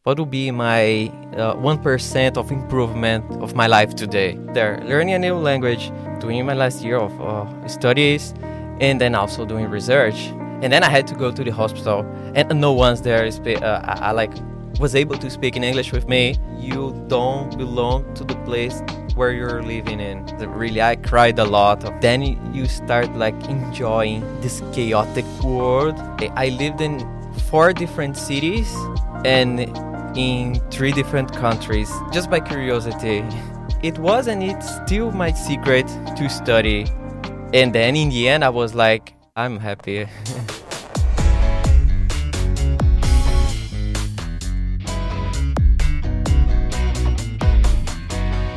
what would be my 1% of improvement of my life today? There, learning a new language, doing my last year of studies, and then also doing research. And then I had to go to the hospital, and no one's there. Was able to speak in English with me. You don't belong to the place where you're living in. Really, I cried a lot. Then you start enjoying this chaotic world. I lived in 4 different cities and in 3 different countries, just by curiosity. It was and it's still my secret to study. And then in the end, I was like, I'm happy.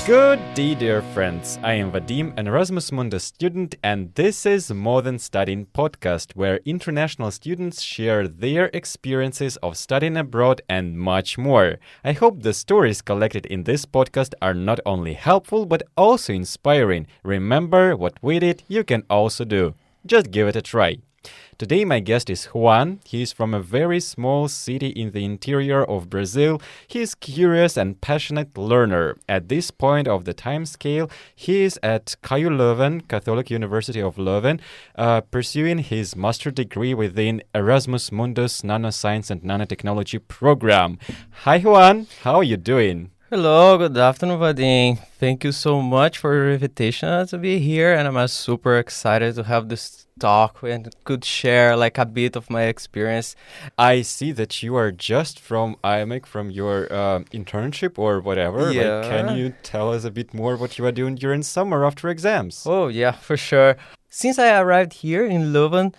Good day, dear friends. I am Vadim, an Erasmus Mundus student, and this is More Than Studying podcast, where international students share their experiences of studying abroad and much more. I hope the stories collected in this podcast are not only helpful, but also inspiring. Remember, what we did, you can also do. Just give it a try. Today my guest is Juan. He is from a very small city in the interior of Brazil. He is curious and passionate learner. At this point of the time scale, he is at KU Leuven, Catholic University of Leuven, pursuing his master degree within Erasmus Mundus Nanoscience and Nanotechnology program. Hi Juan, how are you doing? Hello, good afternoon, Vadim. Thank you so much for your invitation to be here, and I'm super excited to have this talk and could share a bit of my experience. I see that you are just from IMEC, from your internship or whatever. Yeah. Can you tell us a bit more what you are doing during summer after exams? Oh, yeah, for sure. Since I arrived here in Leuven,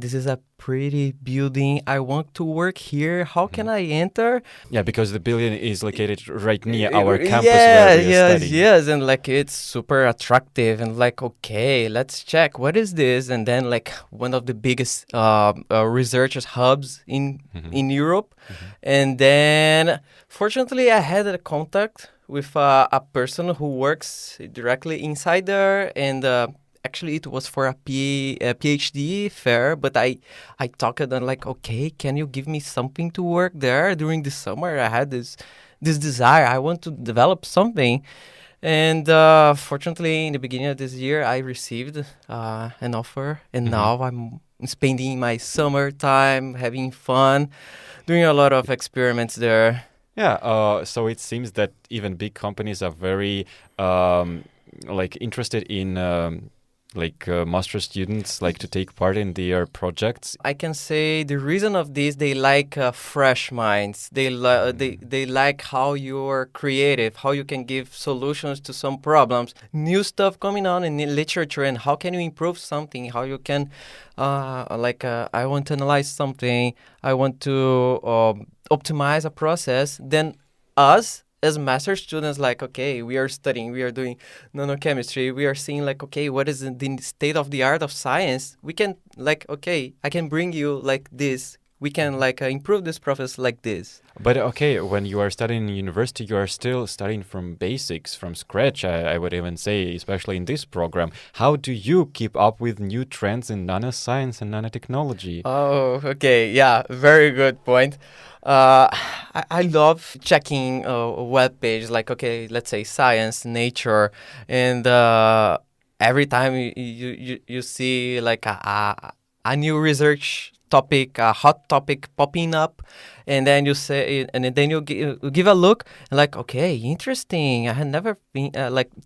this is a pretty building. I want to work here. How can I enter? Yeah, because the building is located right near our campus where we are studying. Yes, and it's super attractive and let's check what is this, and then one of the biggest research hubs in Europe, and then fortunately I had a contact with a person who works directly inside there, and actually, it was for a PhD fair, but I talked and can you give me something to work there during the summer? I had this desire. I want to develop something. And fortunately, in the beginning of this year, I received an offer. And now I'm spending my summer time having fun, doing a lot of experiments there. Yeah, so it seems that even big companies are very interested in master students to take part in their projects. I can say the reason of this, they like fresh minds. They like how you're creative, how you can give solutions to some problems, new stuff coming on in literature, and how can you improve something, how you can I want to analyze something, I want to optimize a process. Then us as master students, we are studying, we are doing nanochemistry, we are seeing what is the state of the art of science. We can I can bring you this. We can improve this process like this. But when you are studying in university, you are still studying from basics, from scratch, I would even say, especially in this program. How do you keep up with new trends in nanoscience and nanotechnology? Oh, okay. Yeah, very good point. I love checking a web page, let's say Science, Nature, and every time you see a new research topic, a hot topic popping up, and then you say, and then you give a look, and interesting. I had never been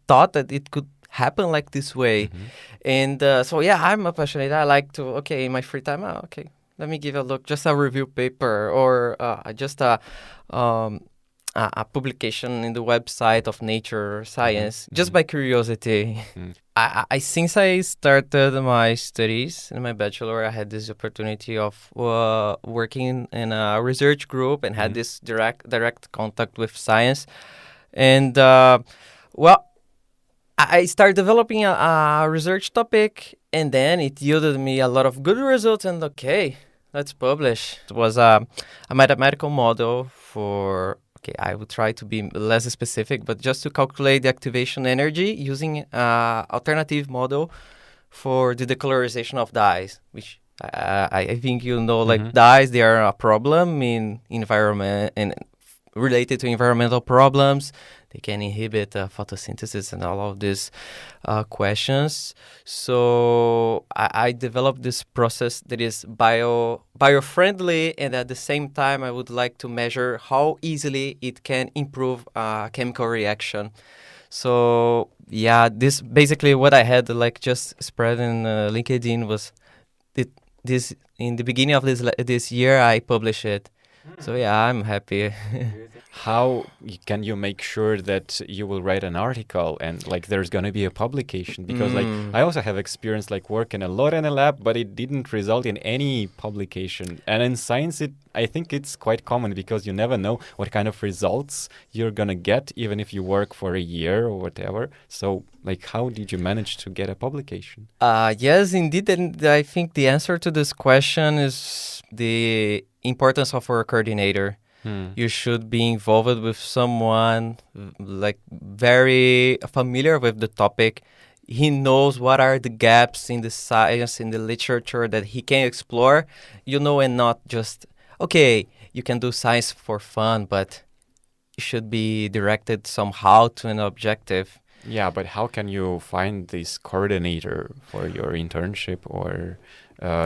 thought that it could happen this way, and I'm a passionate. I like to in my free time. Let me give a look, just a review paper or just a publication in the website of Nature or Science, just by curiosity. I since I started my studies in my bachelor, I had this opportunity of working in a research group and had this direct contact with science. And I started developing a research topic, and then it yielded me a lot of good results, and let's publish. It was a mathematical model for, I will try to be less specific, but just to calculate the activation energy using alternative model for the decolorization of dyes, which I think like dyes, they are a problem in environment and related to environmental problems. They can inhibit photosynthesis and all of these questions. So I developed this process that is bio-friendly, and at the same time, I would like to measure how easily it can improve chemical reaction. So yeah, this basically what I had like just spread in LinkedIn was this in the beginning of this year I published it. So yeah, I'm happy. How can you make sure that you will write an article and like there's going to be a publication? Because like I also have experience like working a lot in a lab, but it didn't result in any publication. And in science, I think it's quite common because you never know what kind of results you're going to get, even if you work for a year or whatever. So like, how did you manage to get a publication? Yes, indeed. And I think the answer to this question is the importance of our coordinator. You should be involved with someone like very familiar with the topic. He knows what are the gaps in the science, in the literature that he can explore, and not just, okay, you can do science for fun, but it should be directed somehow to an objective. Yeah, but how can you find this coordinator for your internship or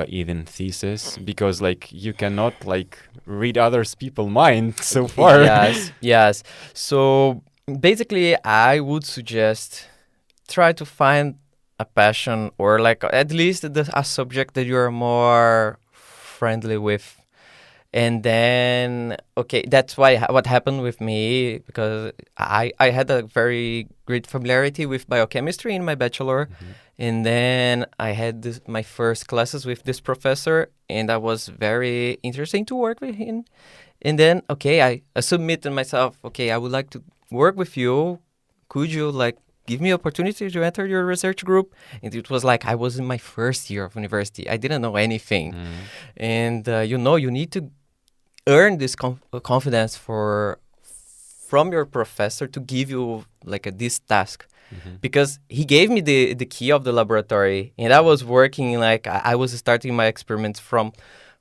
even thesis? Because like you cannot like read others people's minds so far. Yes. So basically, I would suggest try to find a passion or like at least a subject that you are more friendly with. And then, okay, that's what happened with me, because I had a very great familiarity with biochemistry in my bachelor. And then I had my first classes with this professor, and that was very interesting to work with him. And then, okay, I submitted myself, okay, I would like to work with you. Could you like give me opportunity to enter your research group? And it was like I was in my first year of university. I didn't know anything. And, you need to earn this confidence from your professor to give you like this task. Because he gave me the key of the laboratory, and I was working like I was starting my experiments from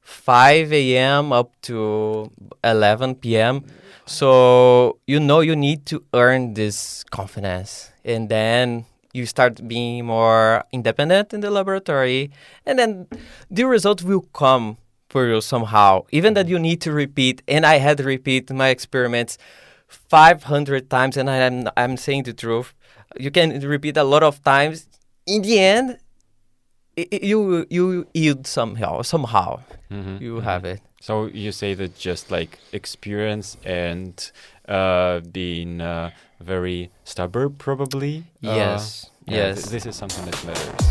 5 a.m. up to 11 p.m. So you need to earn this confidence, and then you start being more independent in the laboratory, and then the result will come for you somehow, even that you need to repeat. And I had to repeat my experiments 500 times, and I'm saying the truth. You can repeat a lot of times. In the end, you yield somehow. You have it. So you say that just like experience and being very stubborn, probably. Yes. Yes. This is something that matters.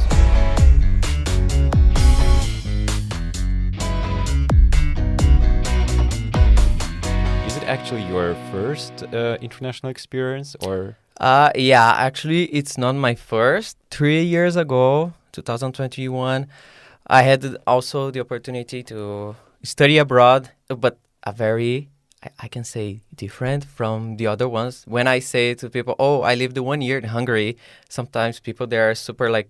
Actually your first international experience, or yeah, actually it's not my first. 3 years ago, 2021, I had also the opportunity to study abroad, but a very I can say different from the other ones. When I say to people, oh, I lived 1 year in Hungary, sometimes people they are super like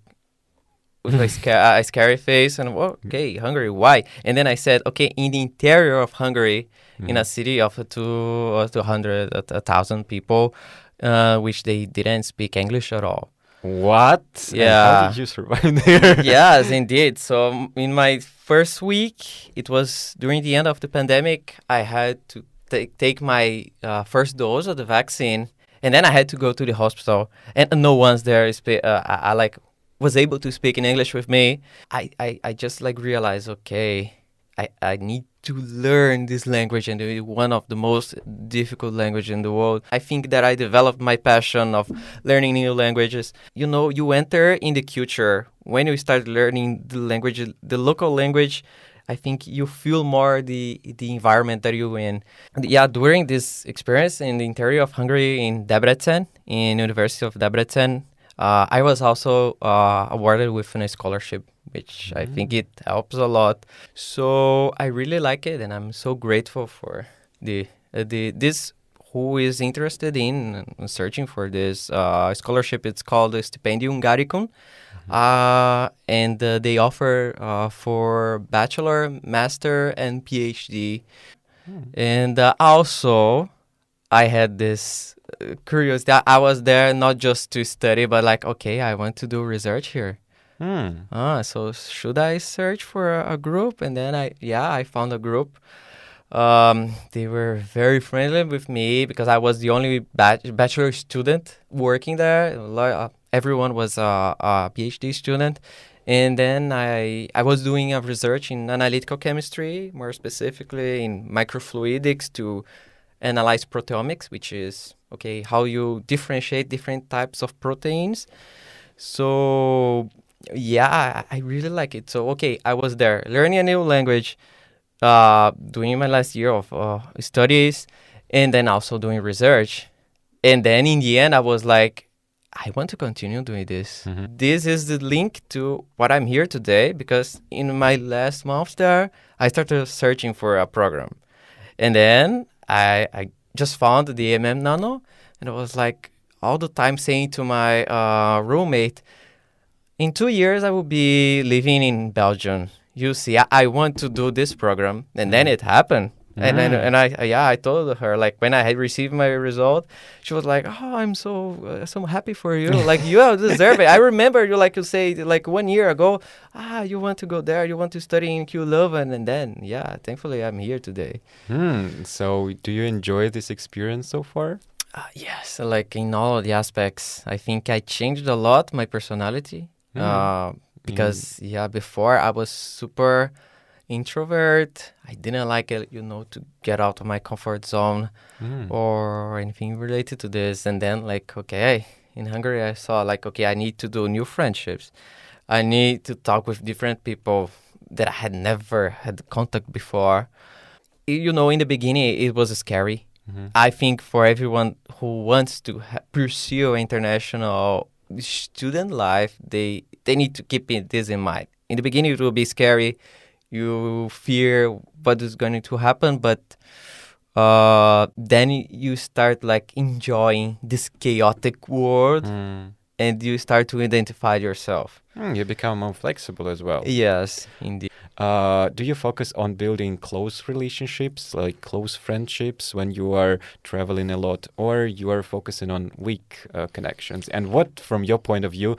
with a scary face, and okay, Hungary, why? And then I said, okay, in the interior of Hungary, in a city of 200, 1,000 people, which they didn't speak English at all. What? Yeah. And how did you survive there? Yes, indeed. So in my first week, it was during the end of the pandemic, I had to take my first dose of the vaccine, and then I had to go to the hospital, and no one's there. I was able to speak in English with me. I just like realized, okay, I need to learn this language, and it's one of the most difficult language in the world. I think that I developed my passion of learning new languages. You enter in the culture. When you start learning the language, the local language, I think you feel more the environment that you're in. And yeah, during this experience in the interior of Hungary, in Debrecen, in University of Debrecen, I was also awarded with a scholarship, which I think it helps a lot. So I really like it, and I'm so grateful for this who is interested in searching for this scholarship. It's called the Stipendium Garicum. And they offer for bachelor, master, and PhD. And also, I had this curiosity. I was there not just to study, but like, okay, I want to do research here. So should I search for a group? And then I found a group. They were very friendly with me because I was the only bachelor student working there. Everyone was a PhD student. And then I was doing a research in analytical chemistry, more specifically in microfluidics to analyze proteomics, which is, okay, how you differentiate different types of proteins. So, yeah, I really like it. So, okay, I was there learning a new language, doing my last year of studies, and then also doing research. And then in the end, I was like, I want to continue doing this. This is the link to what I'm here today, because in my last month there, I started searching for a program. And then I just found the EMM Nano, and I was like all the time saying to my roommate, in 2 years I will be living in Belgium. You see, I want to do this program. And then it happened. And I told her, like, when I had received my result, she was like, "Oh, I'm so happy for you. Like, you deserve it. I remember you, like you say, like 1 year ago, you want to go there, you want to study in Q Leuven, and then, thankfully I'm here today." So do you enjoy this experience so far? Yes, like in all the aspects. I think I changed a lot my personality because, before I was super introvert. I didn't like it, to get out of my comfort zone or anything related to this. And then, like, okay, in Hungary, I saw, like, okay, I need to do new friendships. I need to talk with different people that I had never had contact before. In the beginning, it was scary. I think for everyone who wants to pursue international student life, they need to keep this in mind. In the beginning, it will be scary. You fear what is going to happen, but then you start like enjoying this chaotic world, and you start to identify yourself. You become more flexible as well. Yes, indeed. Do you focus on building close relationships, like close friendships, when you are traveling a lot, or you are focusing on weak connections? And what, from your point of view,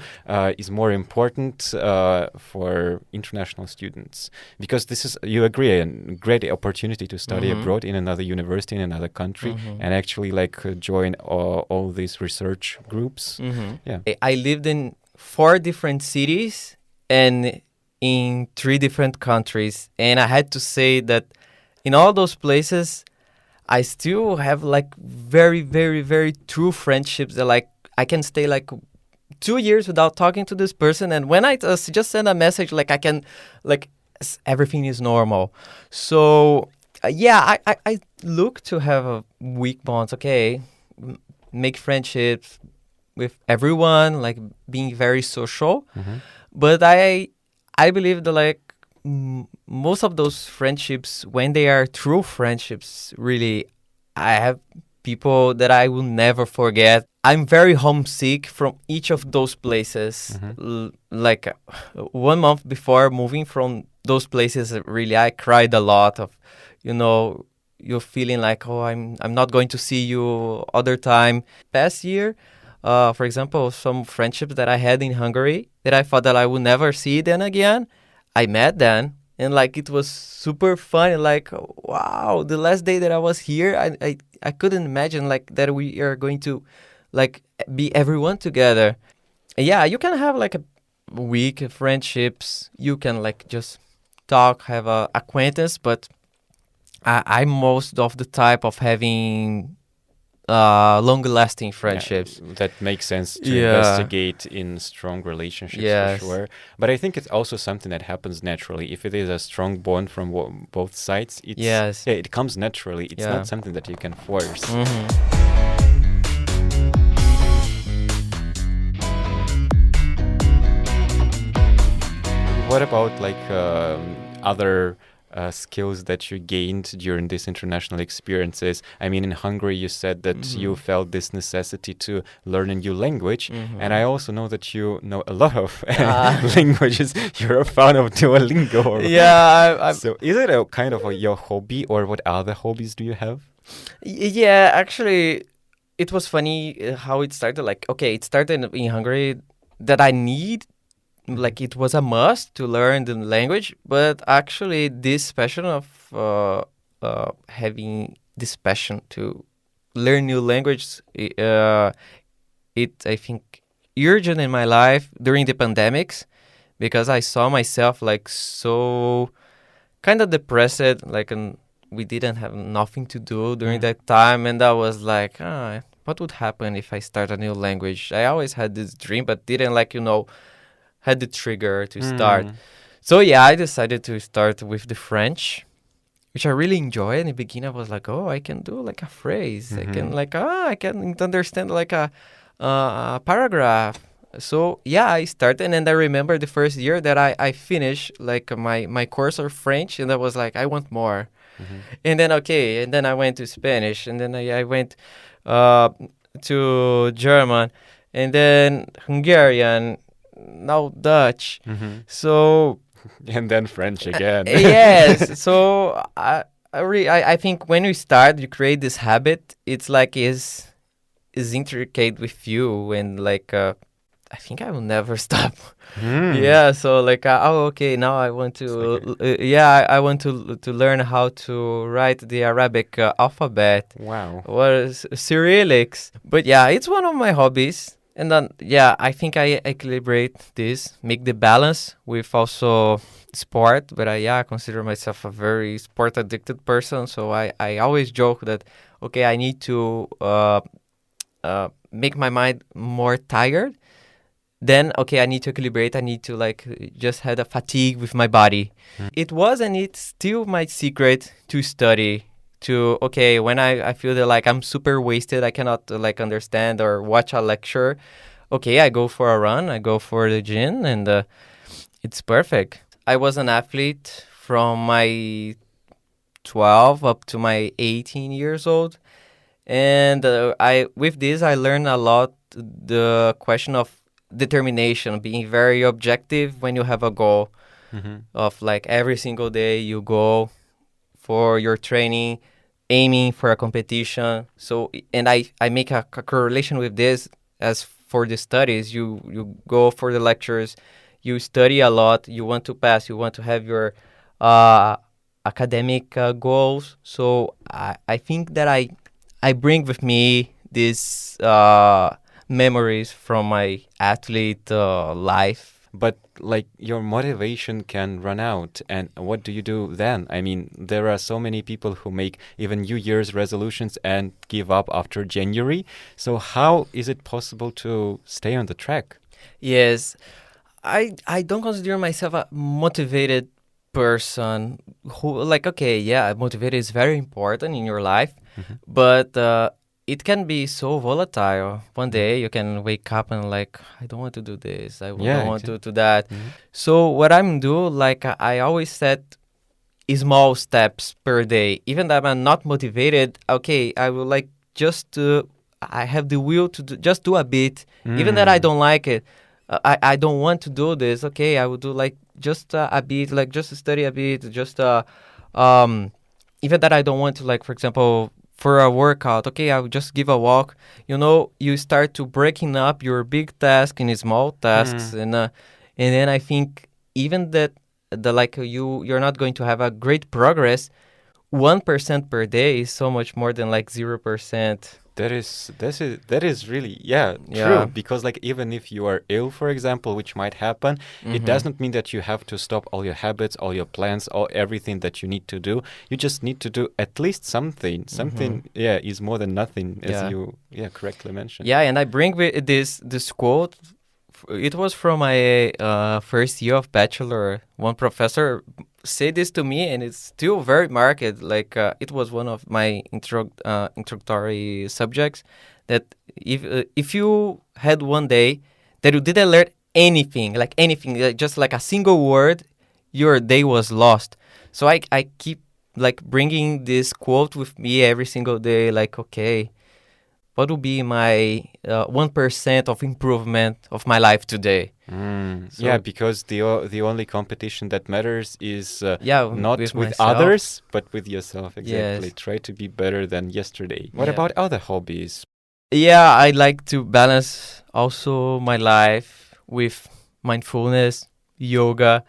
is more important for international students? Because this is, you agree, a great opportunity to study abroad in another university, in another country, and actually like join all these research groups. Yeah, I lived in 4 different cities and in 3 different countries, and I had to say that in all those places I still have like very, very, very true friendships that, like, I can stay like 2 years without talking to this person, and when I just send a message, like, I can, like, everything is normal. So I look to have weak bonds, okay, make friendships with everyone, like being very social. But I believe that, like, most of those friendships, when they are true friendships, really, I have people that I will never forget. I'm very homesick from each of those places. Like 1 month before moving from those places, really, I cried a lot of, you're feeling like, oh, I'm not going to see you other time. Past year, for example, some friendships that I had in Hungary that I thought that I would never see them again, I met them, and like it was super fun. Like, wow, the last day that I was here, I couldn't imagine like that we are going to like be everyone together. Yeah, you can have like a weak friendships. You can like just talk, have a acquaintance, but I'm most of the type of having long-lasting friendships. Yeah, that makes sense to investigate in strong relationships, for sure. But I think it's also something that happens naturally. If it is a strong bond from both sides, it comes naturally. It's not something that you can force. What about like other skills that you gained during these international experiences? I mean, in Hungary, you said that you felt this necessity to learn a new language, and I also know that you know a lot of languages. You're a fan of Duolingo. Yeah, So is it a kind of your hobby, or what other hobbies do you have? yeah, actually, it was funny how it started. Like, okay, it started in Hungary that I need, like, it was a must to learn the language. But actually, this passion of having this passion to learn new languages, I think, urgent in my life during the pandemics, because I saw myself like so kind of depressed, like we didn't have nothing to do during that time, and I was like, what would happen if I start a new language? I always had this dream, but didn't had the trigger to start. So yeah, I decided to start with the French, which I really enjoy. In the beginning, I was like, oh, I can do like a phrase. I can I can understand like a paragraph. So yeah, I started, and I remember the first year that I finished like my course of French, and I was like, I want more. And then I went to Spanish, and then I went to German, and then Hungarian, now Dutch. So And then French again. yes. So I think when you start, you create this habit. It's like is intricate with you, and like I think I will never stop. Yeah. So like okay, now I want to I want to learn how to write the Arabic alphabet. Wow. What is Cyrillics? But yeah, it's one of my hobbies. And then, yeah, I think I equilibrate this, make the balance with also sport. But I consider myself a very sport addicted person. So I always joke that, okay, I need to make my mind more tired. Then, okay, I need to equilibrate. I need to like just had a fatigue with my body. It was and it's still my secret to study. To okay, when I feel that like I'm super wasted, I cannot like understand or watch a lecture. Okay, I go for a run, I go for the gym, and it's perfect. I was an athlete from my 12 up to my 18 years old, and I with this I learned a lot the question of determination, being very objective when you have a goal of like every single day you go for your training, aiming for a competition. So, and I make a correlation with this as for the studies. You go for the lectures, you study a lot, you want to pass, you want to have your academic goals. So I think that I bring with me these memories from my athlete life. But like your motivation can run out, and what do you do then? I mean, there are so many people who make even New Year's resolutions and give up after January. So how is it possible to stay on the track? Yes, I don't consider myself a motivated person who like okay, yeah, motivated is very important in your life, but it can be so volatile. One day you can wake up and like, I don't want to do this. I don't want to do that. So what I'm do, like I always set small steps per day. Even that I'm not motivated, okay, I will like just I have the will to just do a bit. Even that I don't like it. I don't want to do this. Okay, I will do like just a bit, like just study a bit, just even that I don't want to like, for example, for a workout, okay, I'll just give a walk. You know, you start to breaking up your big task in small tasks, and then I think even that the like you're not going to have a great progress. 1% per day is so much more than like 0%. That is really true, Yeah. because like even if you are ill, for example, which might happen, it does not mean that you have to stop all your habits, all your plans, all everything that you need to do. You just need to do at least something. Something is more than nothing, as you correctly mentioned. Yeah, and I bring with this quote. It was from my first year of bachelor. One professor said this to me, and it's still very marked. Like it was one of my introductory subjects. That if you had one day that you didn't learn anything, just like a single word, your day was lost. So I keep like bringing this quote with me every single day, like, okay, what will be my 1% of improvement of my life today? Yeah, because the only competition that matters is not with myself. others, but with yourself. Exactly. Yes. Try to be better than yesterday. What Yeah. about other hobbies? Yeah, I like to balance also my life with mindfulness, yoga,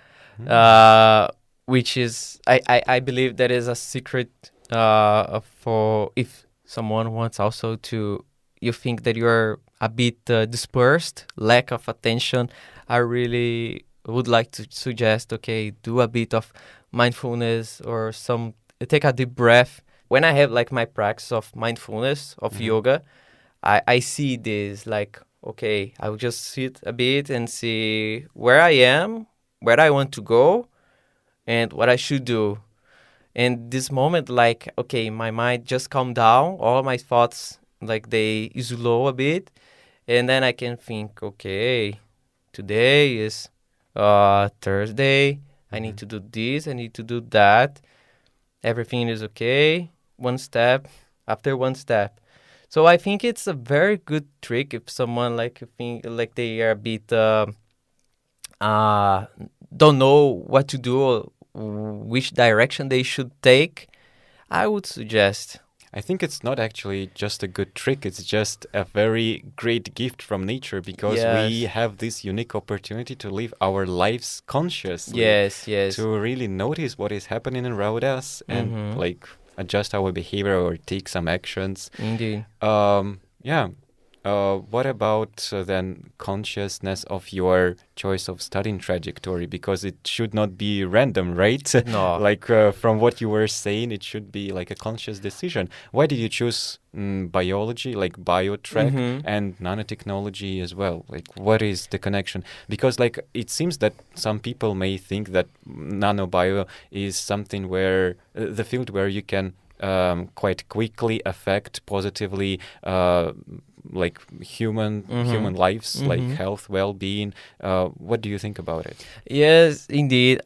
which is I believe that is a secret for if someone wants also to, you think that you're a bit dispersed, lack of attention. I really would like to suggest, okay, do a bit of mindfulness or take a deep breath. When I have like my practice of mindfulness, of yoga, I see this like, okay, I will just sit a bit and see where I am, where I want to go, and what I should do. And this moment, like, okay, my mind just calm down, all my thoughts, like they slow a bit, and then I can think, okay, today is Thursday, I need to do this, I need to do that, everything is okay, one step after one step. So I think it's a very good trick if someone like think like they are a bit don't know what to do or which direction they should take. I would suggest. I think it's not actually just a good trick, it's just a very great gift from nature because we have this unique opportunity to live our lives consciously. Yes. To really notice what is happening around us and like adjust our behavior or take some actions. Indeed. What about then consciousness of your choice of studying trajectory? Because it should not be random, right? No. Like from what you were saying, it should be like a conscious decision. Why did you choose biology, like biotrack, and nanotechnology as well? Like, what is the connection? Because like it seems that some people may think that nanobio is something where the field where you can quite quickly affect positively like human lives, like health, well-being. What do you think about it? Yes, indeed.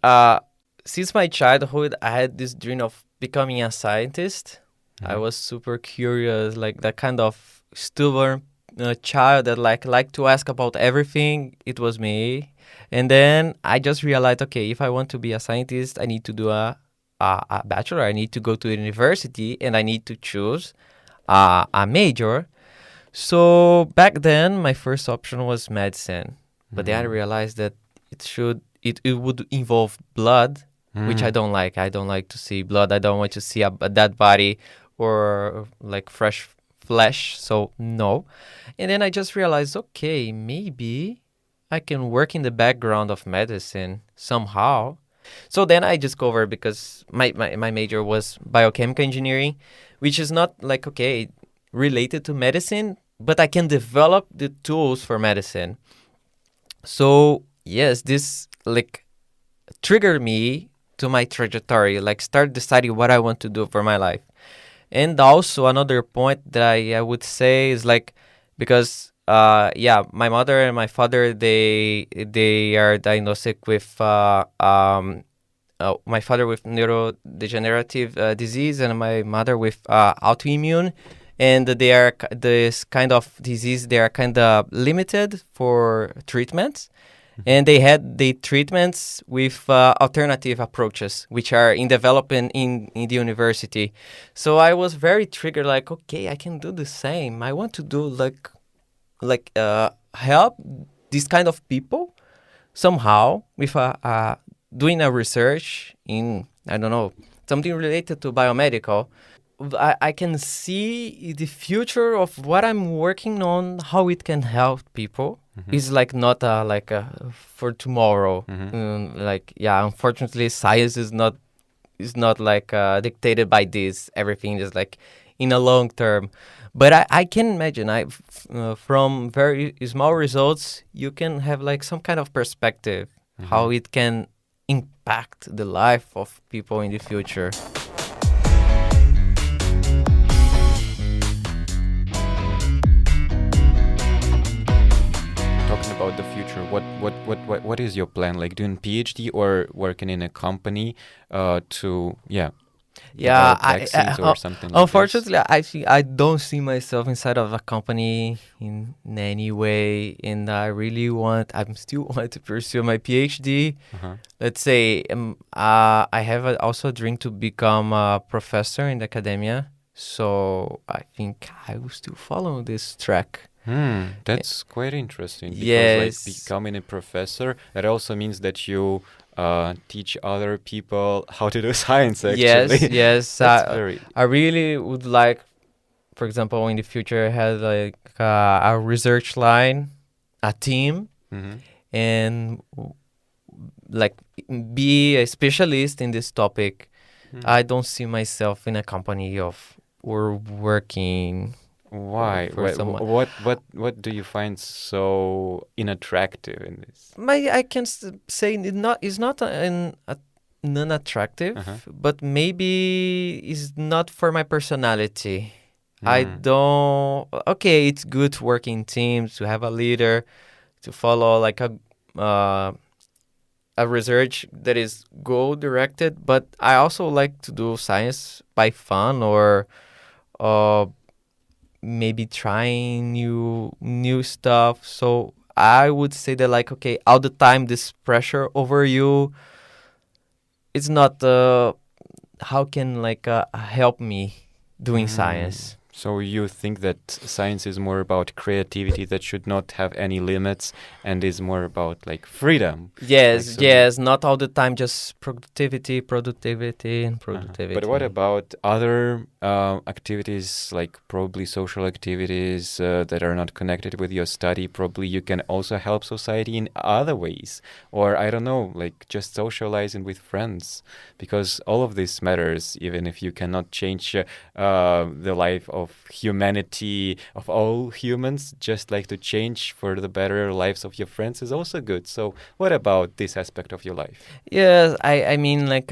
Since my childhood, I had this dream of becoming a scientist. I was super curious, like that kind of stubborn child that like to ask about everything. It was me. And then I just realized, okay, if I want to be a scientist, I need to do a bachelor. I need to go to university, and I need to choose a major. So back then, my first option was medicine, but then I realized that it would involve blood, which I don't like. I don't like to see blood. I don't want to see a dead body or like fresh flesh. So no. And then I just realized, okay, maybe I can work in the background of medicine somehow. So then I discovered, because my major was biochemical engineering, which is not like, okay, related to medicine, but I can develop the tools for medicine. So yes, this like triggered me to my trajectory, like start deciding what I want to do for my life. And also another point that I would say is like, because my mother and my father, they are diagnosed with my father with neurodegenerative disease and my mother with autoimmune. And they are this kind of disease, they are kind of limited for treatments. And they had the treatments with alternative approaches, which are in development in the university. So I was very triggered, like, okay, I can do the same. I want to do like help these kind of people somehow with doing a research in, I don't know, something related to biomedical. I can see the future of what I'm working on, how it can help people. It's like not for tomorrow. Unfortunately, science is not like dictated by this. Everything is like in a long term. But I can imagine, from very small results, you can have like some kind of perspective how it can impact the life of people in the future. Talking about the future, what is your plan? Like doing PhD or working in a company to Yeah, develop vaccines or something like unfortunately, I don't see myself inside of a company in any way, and I'm still want to pursue my PhD. Uh-huh. Let's say, I have also a dream to become a professor in the academia, so I think I will still follow this track. That's quite interesting because Yes. like becoming a professor, that also means that you teach other people how to do science actually. Yes. That's very I really would like, for example, in the future, have like a research line, a team, Mhm. and like be a specialist in this topic. I don't see myself in a company or working Why? for someone. What do you find so unattractive in this? I can say it's not a non-attractive, Uh-huh. but maybe it's not for my personality. I Mm. don't. Okay, it's good to work in teams, to have a leader, to follow like a research that is goal directed. But I also like to do science by fun or uh, maybe trying new stuff. So I would say that like okay, all the time this pressure over you, it's not how can like help me doing science. So you think that science is more about creativity that should not have any limits and is more about like freedom? Yes, so- yes, not all the time just productivity, and Uh-huh. productivity. But what about other activities, like probably social activities that are not connected with your study? Probably you can also help society in other ways. Or I don't know, like just socializing with friends. Because all of this matters, even if you cannot change the life of humanity, of all humans, just like to change for the better lives of your friends is also good. So what about this aspect of your life? Yes, I mean like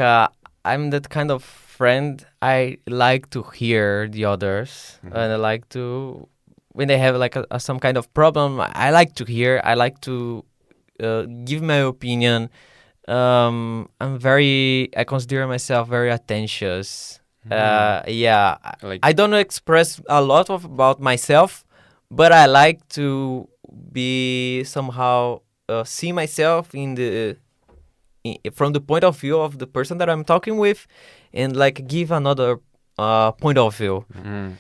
I'm that kind of friend. I like to hear the others, and I like to when they have like some kind of problem. I like to hear. I like to give my opinion. I consider myself very attentive. Yeah, Like I don't express a lot about myself, but I like to be somehow see myself from the point of view of the person that I'm talking with, and like give another point of view.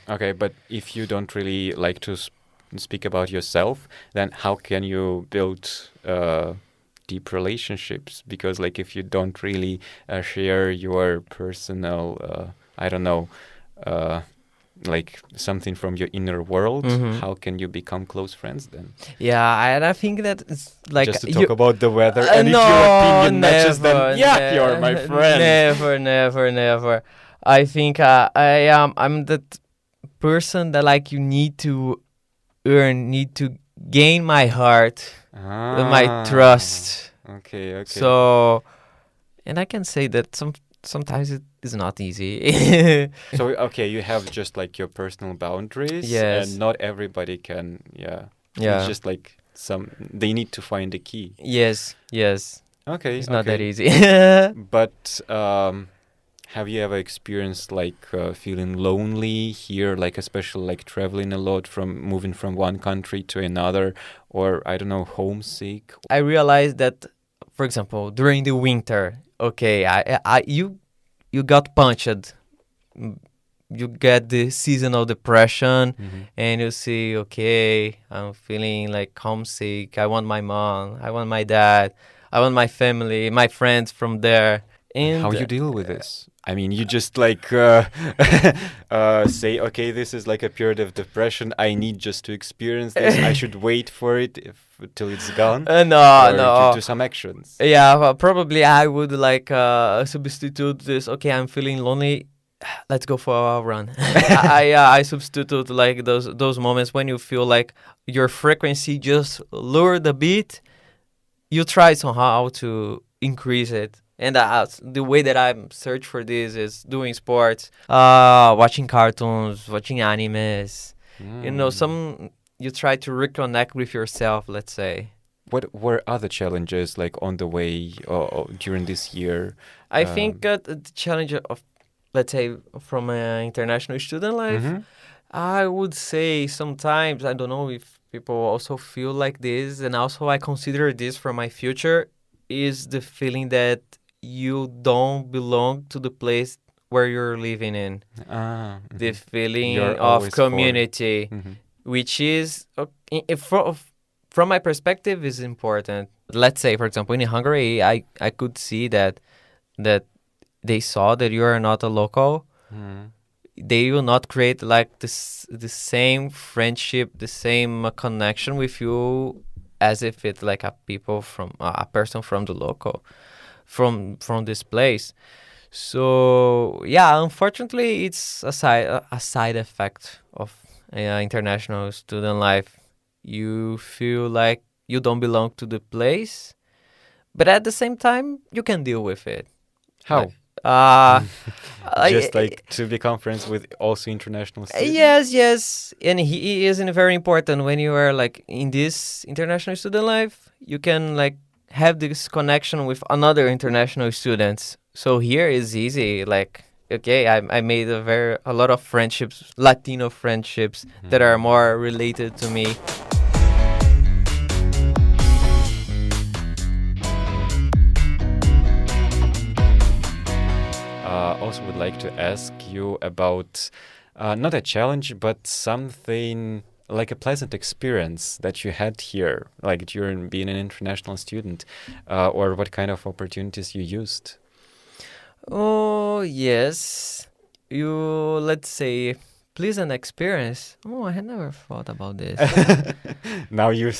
Okay, but if you don't really like to speak about yourself, then how can you build deep relationships? Because like if you don't really share your personal, I don't know, like something from your inner world, how can you become close friends then? Yeah, and I think that it's like Just to talk about the weather, and if your opinion matches, then you're my friend. Never. I think I'm that person that like you need to need to gain my heart, my trust. Okay. So, and I can say that sometimes it is not easy. So okay, you have just like your personal boundaries, Yes. and not everybody can. Yeah. Yeah. It's just like they need to find the key. Yes. Okay. It's not that okay. easy. But have you ever experienced like feeling lonely here, like especially like traveling a lot from moving from one country to another, or I don't know, homesick? I realized that, for example, during the winter, okay, you got punched. You get the seasonal depression, and you see, okay, I'm feeling like homesick. I want my mom. I want my dad. I want my family, my friends from there. And How you deal with this? I mean, you just like say, okay, this is like a period of depression. I need just to experience this. I should wait for it till it's gone. No. To do some actions. Yeah, well, probably I would like substitute this. Okay, I'm feeling lonely. Let's go for a run. I substitute like those moments when you feel like your frequency just lowered a bit. You try somehow to increase it. And the way that I'm search for this is doing sports, watching cartoons, watching animes. You know, you try to reconnect with yourself, let's say. what were other challenges like on the way during this year? I think the challenge of, let's say, from an international student life, I would say sometimes, I don't know if people also feel like this, and also I consider this for my future, is the feeling that you don't belong to the place where you're living in. The feeling You're of always community, which is, from my perspective, is important. Let's say, for example, in Hungary, I could see that they saw that you are not a local. They will not create like the same friendship, the same connection with you as if it's like a person from the local, from this place. So yeah, unfortunately, it's a side effect of international student life. You feel like you don't belong to the place, but at the same time, you can deal with it. How? Like, Just like to become friends with also international students? Yes. And he isn't very important when you are like in this international student life. You can like have this connection with another international students. So here is easy. Like, okay, I made a lot of friendships, Latino friendships that are more related to me. Also would like to ask you about not a challenge, but something like a pleasant experience that you had here, like during being an international student, or what kind of opportunities you used. Oh, yes. Let's say, pleasant experience. Oh, I had never thought about this. Now you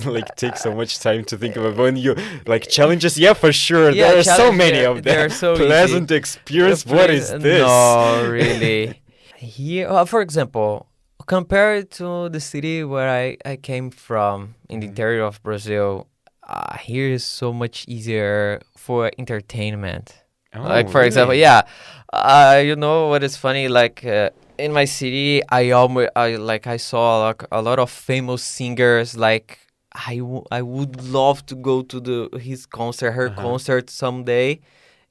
like take so much time to think about when you like challenges. Yeah, for sure. Yeah, there are so many of them. They're so pleasant easy. experience. What is this? No, really. Here, for example, compared to the city where I came from in the interior of Brazil, here is so much easier for entertainment. Oh, like for really? example, yeah, you know what is funny? Like in my city, I saw like a lot of famous singers. Like I would love to go to her concert someday.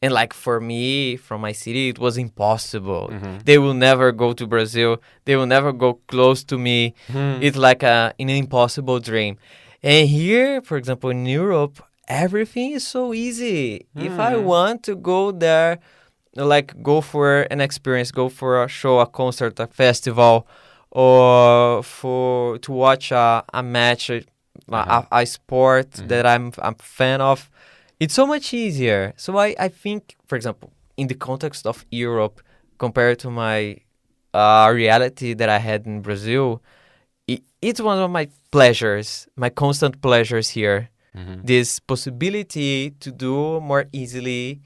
And like for me, from my city, it was impossible. They will never go to Brazil. They will never go close to me. It's like an impossible dream. And here, for example, in Europe, everything is so easy. If I want to go there, like go for an experience, go for a show, a concert, a festival, or to watch a match, a sport that I'm a fan of, it's so much easier. So I think, for example, in the context of Europe, compared to my reality that I had in Brazil, it's one of my pleasures, my constant pleasures here. This possibility to do more easily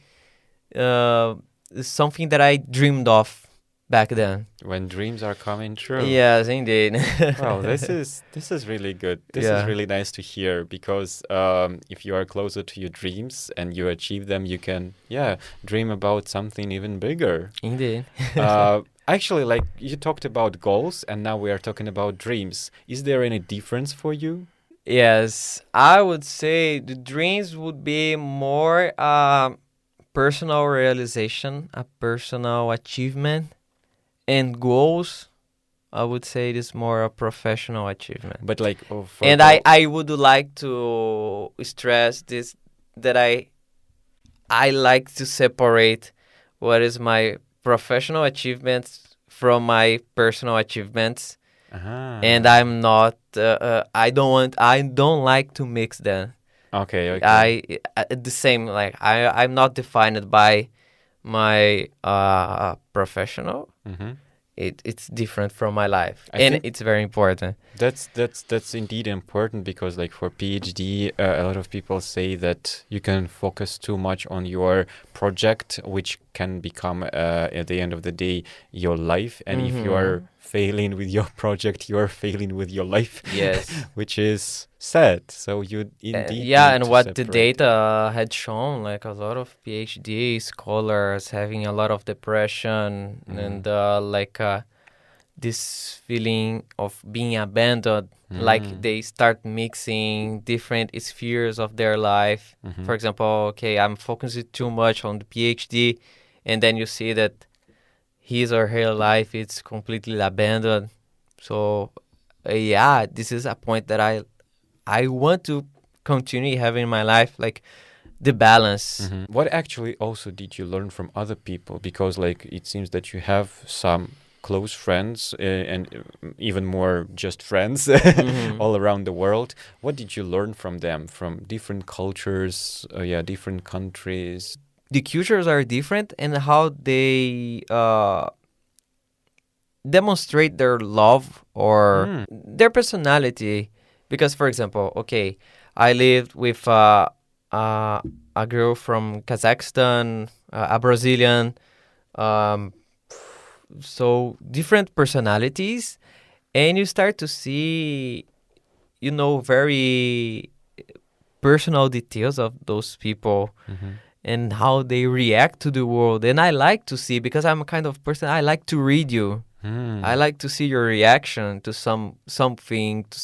something that I dreamed of back then. When dreams are coming true. Yes, indeed. Wow, this is really good. This is really nice to hear because if you are closer to your dreams and you achieve them, you can dream about something even bigger. Indeed. Actually, like you talked about goals and now we are talking about dreams. Is there any difference for you? Yes, I would say the dreams would be more personal realization, a personal achievement, and goals, I would say it is more a professional achievement. But like, and I would like to stress this, that I like to separate what is my professional achievements from my personal achievements. And I'm not. I don't like to mix them. Okay. The same. Like I'm not defined by my professional. It's different from my life, and it's very important. That's indeed important because, like, for PhD, a lot of people say that you can focus too much on your project, which can become at the end of the day your life. And if you are failing with your project, you are failing with your life. Yes, which is sad. So you indeed and what separate. the data had shown, like a lot of PhD scholars having a lot of depression and this feeling of being abandoned. Like they start mixing different spheres of their life. For example, okay, I'm focusing too much on the PhD, and then you see that his or her life is completely abandoned. So yeah, this is a point that I want to continue having in my life, like the balance. What actually also did you learn from other people? Because like it seems that you have some close friends and even more just friends all around the world. What did you learn from them, from different cultures, different countries? The cultures are different, and how they demonstrate their love or their personality. Because, for example, okay, I lived with a girl from Kazakhstan, a Brazilian, so different personalities, and you start to see, very personal details of those people and how they react to the world. And I like to see, because I'm a kind of person, I like to read you. I like to see your reaction to something, to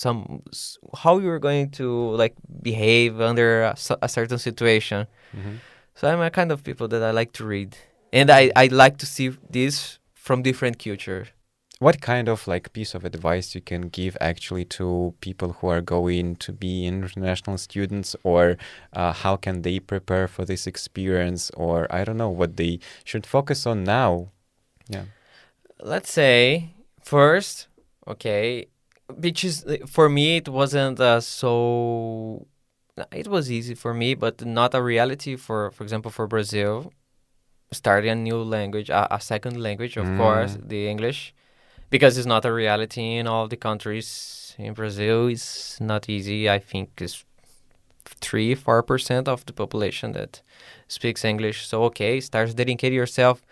how you're going to like behave under a certain situation. So I'm a kind of people that I like to read, and I like to see this from different cultures. What kind of like piece of advice you can give actually to people who are going to be international students, or how can they prepare for this experience, or I don't know what they should focus on now? Yeah. Let's say first, okay, which is for me it wasn't so. It was easy for me, but not a reality for example, for Brazil. Starting a new language, a second language, of course, the English, because it's not a reality in all the countries. In Brazil, it's not easy. I think it's 3-4% of the population that speaks English. So, okay, start dedicating yourself,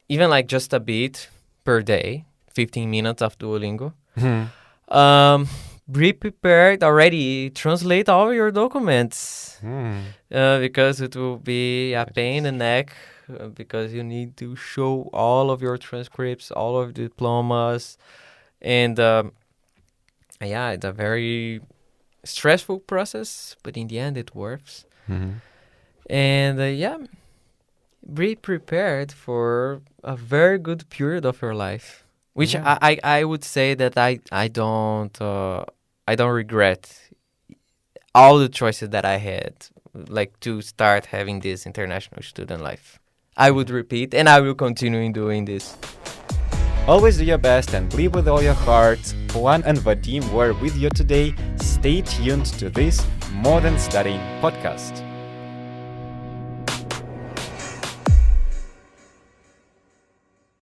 even like just a bit per day, 15 minutes of Duolingo. Be prepared already. Translate all your documents because it will be a pain in the neck. Because you need to show all of your transcripts, all of the diplomas, and it's a very stressful process, but in the end it works. And be prepared for a very good period of your life, which I would say that I don't regret all the choices that I had, like to start having this international student life. I would repeat, and I will continue doing this. Always do your best and believe with all your heart. Juan and Vadim were with you today. Stay tuned to this More Than Studying podcast.